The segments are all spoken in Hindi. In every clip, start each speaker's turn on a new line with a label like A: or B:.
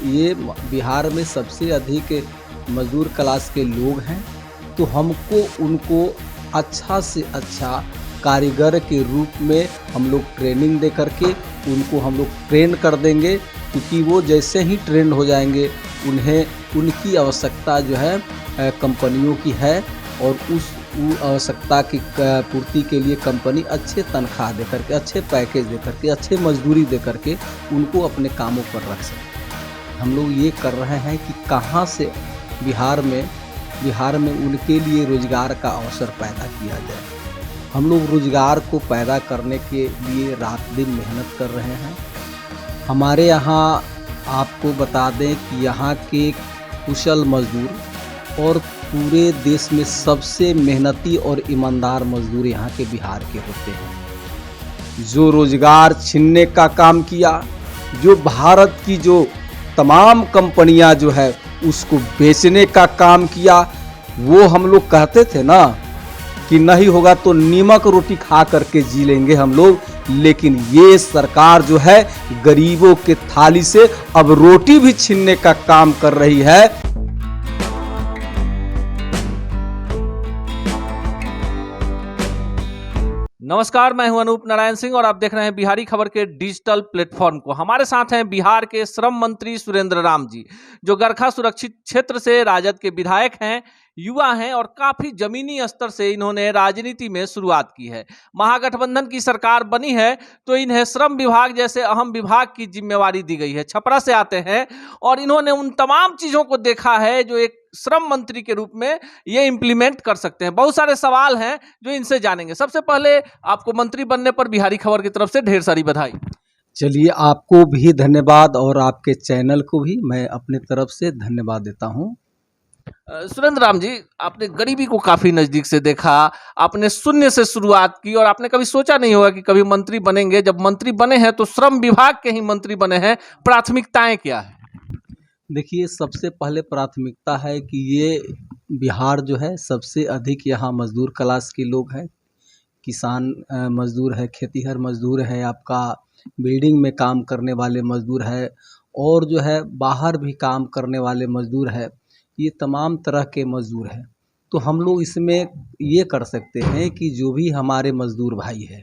A: ये बिहार में सबसे अधिक मजदूर क्लास के लोग हैं, तो हमको उनको अच्छा से अच्छा कारीगर के रूप में हम लोग ट्रेनिंग दे करके उनको हम लोग ट्रेन कर देंगे, क्योंकि वो जैसे ही ट्रेंड हो जाएंगे उन्हें उनकी आवश्यकता जो है कंपनियों की है, और उस आवश्यकता की पूर्ति के लिए कंपनी अच्छे तनख्वाह दे करके, अच्छे पैकेज दे करके, अच्छे मजदूरी दे करके उनको अपने कामों पर रख सकते। हम लोग ये कर रहे हैं कि कहाँ से बिहार में उनके लिए रोज़गार का अवसर पैदा किया जाए। हम लोग रोज़गार को पैदा करने के लिए रात दिन मेहनत कर रहे हैं। हमारे यहाँ आपको बता दें कि यहाँ के कुशल मजदूर और पूरे देश में सबसे मेहनती और ईमानदार मजदूर यहाँ के बिहार के होते हैं। जो रोज़गार छीनने का काम किया, जो भारत की जो तमाम कंपनियां जो है उसको बेचने का काम किया, वो हम लोग कहते थे ना कि नहीं होगा तो नीमक रोटी खा करके जी लेंगे हम लोग, लेकिन ये सरकार जो है गरीबों के थाली से अब रोटी भी छीनने का काम कर रही है।
B: नमस्कार, मैं हूं अनूप नारायण सिंह और आप देख रहे हैं बिहारी खबर के डिजिटल प्लेटफॉर्म को। हमारे साथ हैं बिहार के श्रम मंत्री सुरेंद्र राम जी, जो गरखा सुरक्षित क्षेत्र से राजद के विधायक हैं, युवा हैं और काफी जमीनी स्तर से इन्होंने राजनीति में शुरुआत की है। महागठबंधन की सरकार बनी है तो इन्हें श्रम विभाग जैसे अहम विभाग की जिम्मेवारी दी गई है। छपरा से आते हैं और इन्होंने उन तमाम चीजों को देखा है जो एक श्रम मंत्री के रूप में ये इम्प्लीमेंट कर सकते हैं। बहुत सारे सवाल हैं जो इनसे जानेंगे। सबसे पहले आपको मंत्री बनने पर बिहारी खबर की तरफ से ढेर सारी बधाई।
A: चलिए, आपको भी धन्यवाद और आपके चैनल को भी मैं अपने तरफ से धन्यवाद देता हूं।
B: सुरेंद्र राम जी, आपने गरीबी को काफी नजदीक से देखा, आपने शून्य से शुरुआत की और आपने कभी सोचा नहीं होगा कि कभी मंत्री बनेंगे। जब मंत्री बने हैं तो श्रम विभाग के ही मंत्री बने हैं, प्राथमिकताएं क्या है?
A: देखिए, सबसे पहले प्राथमिकता है कि ये बिहार जो है सबसे अधिक यहाँ मजदूर क्लास के लोग हैं। किसान मजदूर है, खेतीहर मजदूर है, आपका बिल्डिंग में काम करने वाले मजदूर है, और जो है बाहर भी काम करने वाले मजदूर है। ये तमाम तरह के मजदूर हैं। तो हम लोग इसमें ये कर सकते हैं कि जो भी हमारे मजदूर भाई है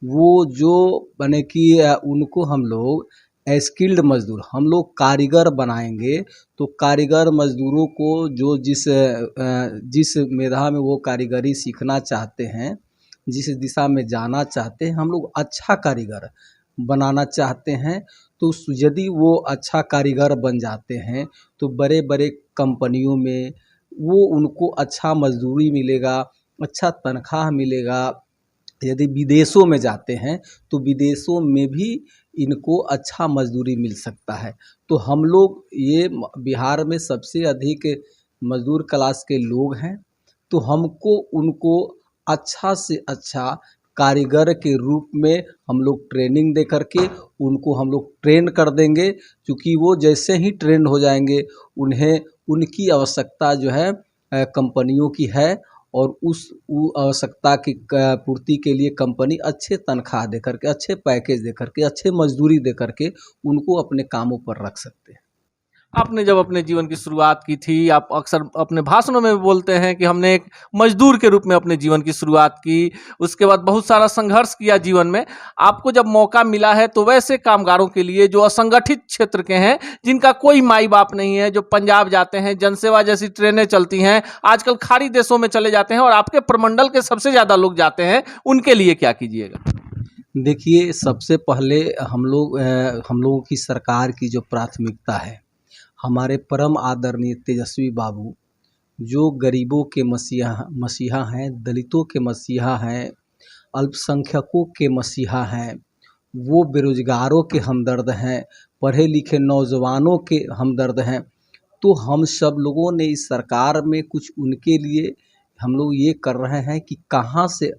A: वो जो बने कि उनको हम लोग स्किल्ड मजदूर हम लोग कारीगर बनाएंगे। तो कारीगर मजदूरों को जो जिस मेधा में वो कारीगरी सीखना चाहते हैं, जिस दिशा में जाना चाहते हैं, हम लोग अच्छा कारीगर बनाना चाहते हैं। तो यदि वो अच्छा कारीगर बन जाते हैं तो बड़े बड़े कंपनियों में वो उनको अच्छा मजदूरी मिलेगा, अच्छा तनख्वाह मिलेगा। यदि विदेशों में जाते हैं तो विदेशों में भी इनको अच्छा मजदूरी मिल सकता है। तो हम लोग ये बिहार में सबसे अधिक मजदूर क्लास के लोग हैं, तो हमको उनको अच्छा से अच्छा कारीगर के रूप में हम लोग ट्रेनिंग दे करके उनको हम लोग ट्रेन कर देंगे, क्योंकि वो जैसे ही ट्रेंड हो जाएंगे उन्हें उनकी आवश्यकता जो है कंपनियों की है, और उस आवश्यकता की पूर्ति के लिए कंपनी अच्छे तनख्वाह दे करके, अच्छे पैकेज दे करके, अच्छे मजदूरी दे करके उनको अपने कामों पर रख सकते हैं।
B: आपने जब अपने जीवन की शुरुआत की थी, आप अक्सर अपने भाषणों में भी बोलते हैं कि हमने एक मजदूर के रूप में अपने जीवन की शुरुआत की, उसके बाद बहुत सारा संघर्ष किया जीवन में। आपको जब मौका मिला है तो वैसे कामगारों के लिए जो असंगठित क्षेत्र के हैं, जिनका कोई माई बाप नहीं है, जो पंजाब जाते हैं, जनसेवा जैसी ट्रेनें चलती हैं, आजकल खाड़ी देशों में चले जाते हैं और आपके प्रमंडल के सबसे ज़्यादा लोग जाते हैं, उनके लिए क्या कीजिएगा?
A: देखिए, सबसे पहले हम लोगों की सरकार की जो प्राथमिकता है, हमारे परम आदरणीय तेजस्वी बाबू जो गरीबों के मसीहा हैं, दलितों के मसीहा हैं, अल्पसंख्यकों के मसीहा हैं, वो बेरोजगारों के हमदर्द हैं, पढ़े लिखे नौजवानों के हमदर्द हैं। तो हम सब लोगों ने इस सरकार में कुछ उनके लिए हम लोग ये कर रहे हैं कि कहाँ से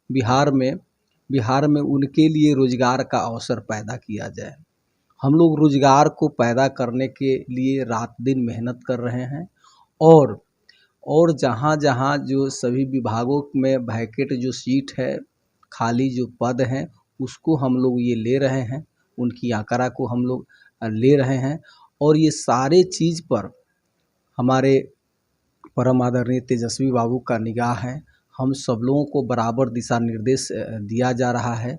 A: बिहार में उनके लिए रोज़गार का अवसर पैदा किया जाए। हम लोग रोज़गार को पैदा करने के लिए रात दिन मेहनत कर रहे हैं, और जहाँ जो सभी विभागों में वैकेंट जो सीट है, खाली जो पद हैं, उसको हम लोग ये ले रहे हैं, उनकी आंकड़ा को हम लोग ले रहे हैं। और ये सारे चीज़ पर हमारे परम आदरणीय तेजस्वी बाबू का निगाह है। हम सब लोगों को बराबर दिशा निर्देश दिया जा रहा है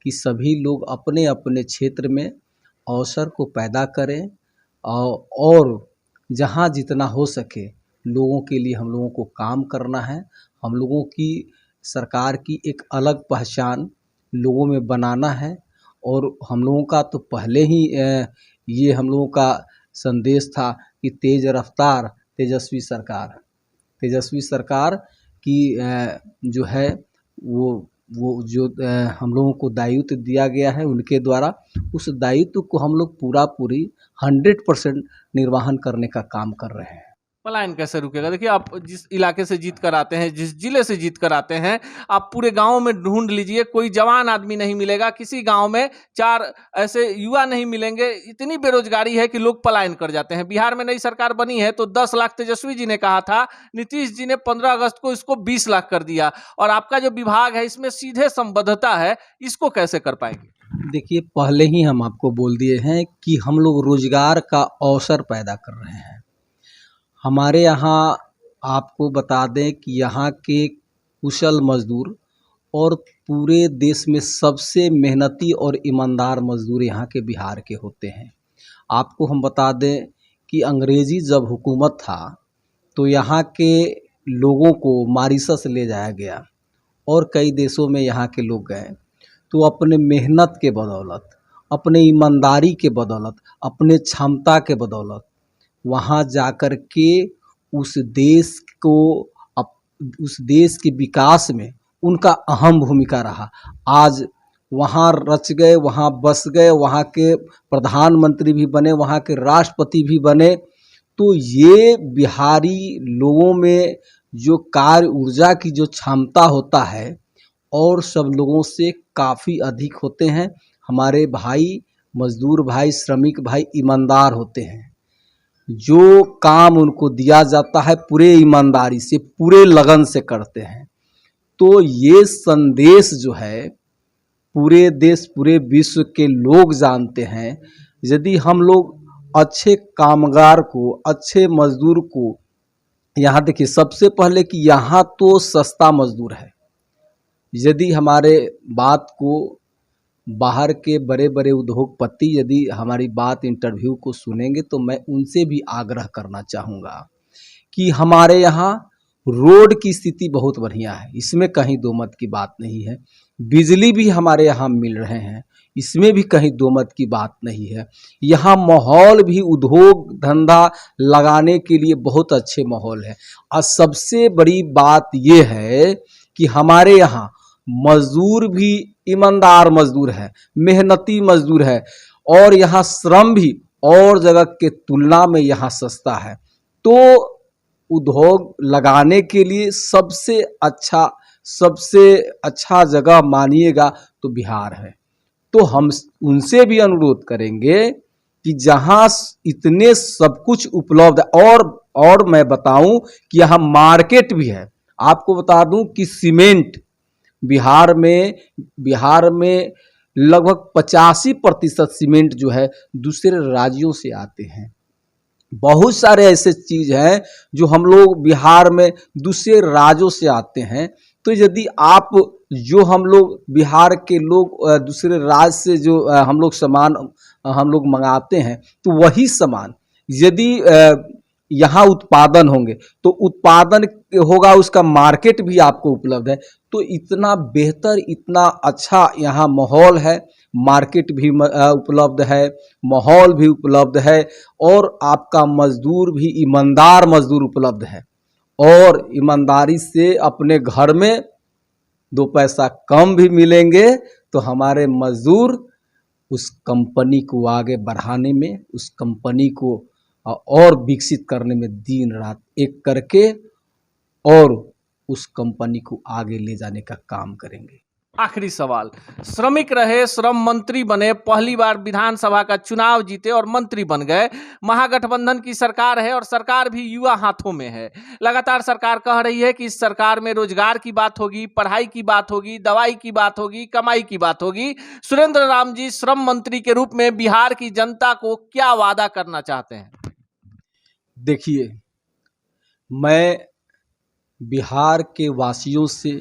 A: कि सभी लोग अपने अपने क्षेत्र में अवसर को पैदा करें और जहाँ जितना हो सके लोगों के लिए हम लोगों को काम करना है। हम लोगों की सरकार की एक अलग पहचान लोगों में बनाना है और हम लोगों का तो पहले ही ये हम लोगों का संदेश था कि तेज रफ्तार तेजस्वी सरकार की जो है वो जो हम लोगों को दायित्व दिया गया है उनके द्वारा, उस दायित्व को हम लोग पूरी 100% निर्वहन करने का काम कर रहे हैं।
B: पलायन कैसे रुकेगा? देखिए, आप जिस इलाके से जीत कर आते हैं, जिस जिले से जीत कर आते हैं, आप पूरे गांव में ढूंढ लीजिए, कोई जवान आदमी नहीं मिलेगा। किसी गांव में 4 ऐसे युवा नहीं मिलेंगे। इतनी बेरोजगारी है कि लोग पलायन कर जाते हैं। बिहार में नई सरकार बनी है तो 10 लाख तेजस्वी जी ने कहा था, नीतीश जी ने 15 अगस्त को इसको 20 लाख कर दिया। और आपका जो विभाग है इसमें सीधे संबद्धता है, इसको कैसे कर पाएंगे?
A: देखिए, पहले ही हम आपको बोल दिए हैं कि हम लोग रोजगार का अवसर पैदा कर रहे हैं। हमारे यहाँ आपको बता दें कि यहाँ के कुशल मजदूर और पूरे देश में सबसे मेहनती और ईमानदार मजदूर यहाँ के बिहार के होते हैं। आपको हम बता दें कि अंग्रेजी जब हुकूमत था तो यहाँ के लोगों को मॉरिशस ले जाया गया और कई देशों में यहाँ के लोग गए, तो अपने मेहनत के बदौलत, अपने ईमानदारी के बदौलत, अपने क्षमता के बदौलत वहाँ जाकर के उस देश के विकास में उनका अहम भूमिका रहा। आज वहाँ रच गए, वहाँ बस गए, वहाँ के प्रधानमंत्री भी बने, वहाँ के राष्ट्रपति भी बने। तो ये बिहारी लोगों में जो कार्य ऊर्जा की जो क्षमता होता है और सब लोगों से काफ़ी अधिक होते हैं। हमारे भाई, मजदूर भाई, श्रमिक भाई ईमानदार होते हैं। जो काम उनको दिया जाता है पूरे ईमानदारी से, पूरे लगन से करते हैं। तो ये संदेश जो है पूरे देश, पूरे विश्व के लोग जानते हैं। यदि हम लोग अच्छे कामगार को, अच्छे मजदूर को, यहाँ देखिए सबसे पहले कि यहाँ तो सस्ता मजदूर है। यदि हमारे बात को बाहर के बड़े बड़े उद्योगपति यदि हमारी बात इंटरव्यू को सुनेंगे तो मैं उनसे भी आग्रह करना चाहूँगा कि हमारे यहाँ रोड की स्थिति बहुत बढ़िया है, इसमें कहीं दो मत की बात नहीं है। बिजली भी हमारे यहाँ मिल रहे हैं, इसमें भी कहीं दो मत की बात नहीं है। यहाँ माहौल भी उद्योग धंधा लगाने के लिए बहुत अच्छे माहौल है। और सबसे बड़ी बात ये है कि हमारे यहाँ मजदूर भी ईमानदार मजदूर है, मेहनती मजदूर है और यहाँ श्रम भी और जगह के तुलना में यहाँ सस्ता है। तो उद्योग लगाने के लिए सबसे अच्छा जगह मानिएगा तो बिहार है। तो हम उनसे भी अनुरोध करेंगे कि जहाँ इतने सब कुछ उपलब्ध है और मैं बताऊं कि यहाँ मार्केट भी है। आपको बता दूं कि सीमेंट बिहार में लगभग 85% सीमेंट जो है दूसरे राज्यों से आते हैं। बहुत सारे ऐसे चीज़ हैं जो हम लोग बिहार में दूसरे राज्यों से आते हैं। तो यदि आप जो हम लोग बिहार के लोग दूसरे राज्य से जो हम लोग सामान हम लोग मंगाते हैं तो वही सामान यदि यहाँ उत्पादन होंगे तो उत्पादन होगा, उसका मार्केट भी आपको उपलब्ध है। तो इतना बेहतर, इतना अच्छा यहाँ माहौल है, मार्केट भी उपलब्ध है, माहौल भी उपलब्ध है और आपका मजदूर भी ईमानदार मजदूर उपलब्ध है। और ईमानदारी से अपने घर में 2 पैसा कम भी मिलेंगे तो हमारे मजदूर उस कंपनी को आगे बढ़ाने में, उस कंपनी को और विकसित करने में दिन रात एक करके और उस कंपनी को आगे ले जाने का काम करेंगे।
B: आखिरी सवाल, श्रमिक रहे, श्रम मंत्री बने, पहली बार विधानसभा का चुनाव जीते और मंत्री बन गए। महागठबंधन की सरकार है और सरकार भी युवा हाथों में है। लगातार सरकार कह रही है कि इस सरकार में रोजगार की बात होगी, पढ़ाई की बात होगी, दवाई की बात होगी, कमाई की बात होगी। सुरेंद्र राम जी श्रम मंत्री के रूप में बिहार की जनता को क्या वादा करना चाहते हैं?
A: देखिए, मैं बिहार के वासियों से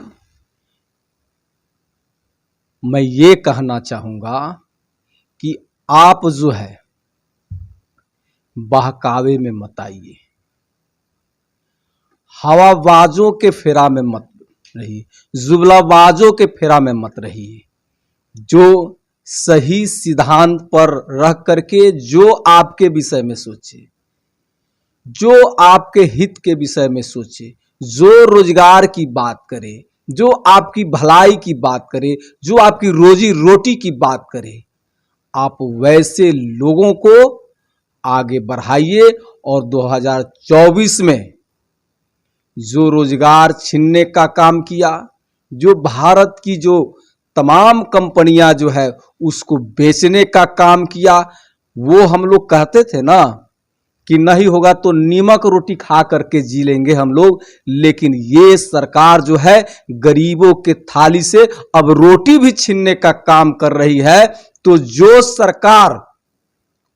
A: मैं ये कहना चाहूँगा कि आप जो है बहकावे में मत आइए, हवाबाजों के फेरा में मत रहिए, जुमलाबाजों के फेरा में मत रहिए। जो सही सिद्धांत पर रह करके जो आपके विषय में सोचे, जो आपके हित के विषय में सोचे, जो रोजगार की बात करे, जो आपकी भलाई की बात करे, जो आपकी रोजी रोटी की बात करे, आप वैसे लोगों को आगे बढ़ाइए। और 2024 में जो रोजगार छीनने का काम किया, जो भारत की जो तमाम कंपनियां जो है उसको बेचने का काम किया, वो हम लोग कहते थे ना कि नहीं होगा तो नीमक रोटी खा करके जी लेंगे हम लोग, लेकिन ये सरकार जो है गरीबों के थाली से अब रोटी भी छीनने का काम कर रही है। तो जो सरकार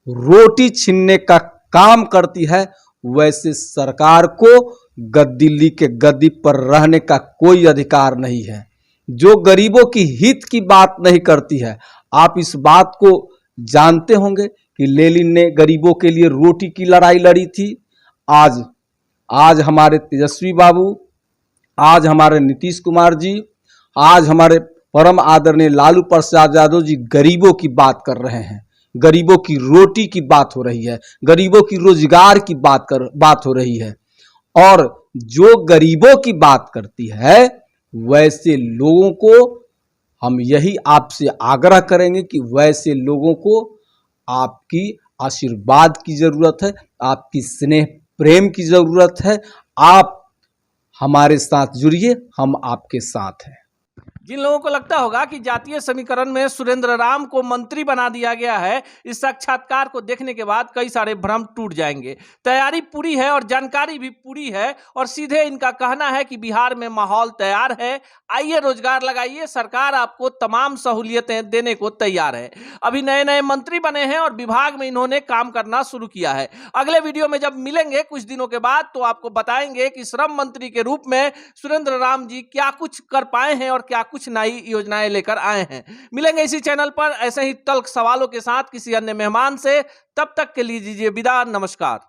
A: रोटी छीनने का काम करती है, वैसे सरकार को दिल्ली के गद्दी पर रहने का कोई अधिकार नहीं है। जो गरीबों की हित की बात नहीं करती है, आप इस बात को जानते होंगे कि लेनिन ने गरीबों के लिए रोटी की लड़ाई लड़ी थी। आज हमारे तेजस्वी बाबू, आज हमारे नीतीश कुमार जी, आज हमारे परम आदरणीय लालू प्रसाद यादव जी गरीबों की बात कर रहे हैं। गरीबों की रोटी की बात हो रही है, गरीबों की रोजगार की बात हो रही है। और जो गरीबों की बात करती है, वैसे लोगों को हम यही आपसे आग्रह करेंगे कि वैसे लोगों को आपकी आशीर्वाद की जरूरत है, आपकी स्नेह प्रेम की जरूरत है। आप हमारे साथ जुड़िए, हम आपके साथ हैं।
B: जिन लोगों को लगता होगा कि जातीय समीकरण में सुरेंद्र राम को मंत्री बना दिया गया है, इस साक्षात्कार को देखने के बाद कई सारे भ्रम टूट जाएंगे। तैयारी पूरी है और जानकारी भी पूरी है और सीधे इनका कहना है कि बिहार में माहौल तैयार है, आइए रोजगार लगाइए, सरकार आपको तमाम सहूलियतें देने को तैयार है। अभी नए नए मंत्री बने हैं और विभाग में इन्होंने काम करना शुरू किया है। अगले वीडियो में जब मिलेंगे कुछ दिनों के बाद, तो आपको बताएंगे कि श्रम मंत्री के रूप में सुरेंद्र राम जी क्या कुछ कर पाए हैं और क्या कुछ नई योजनाएं लेकर आए हैं। मिलेंगे इसी चैनल पर ऐसे ही तल्ख सवालों के साथ किसी अन्य मेहमान से। तब तक के लिए दीजिए विदा, नमस्कार।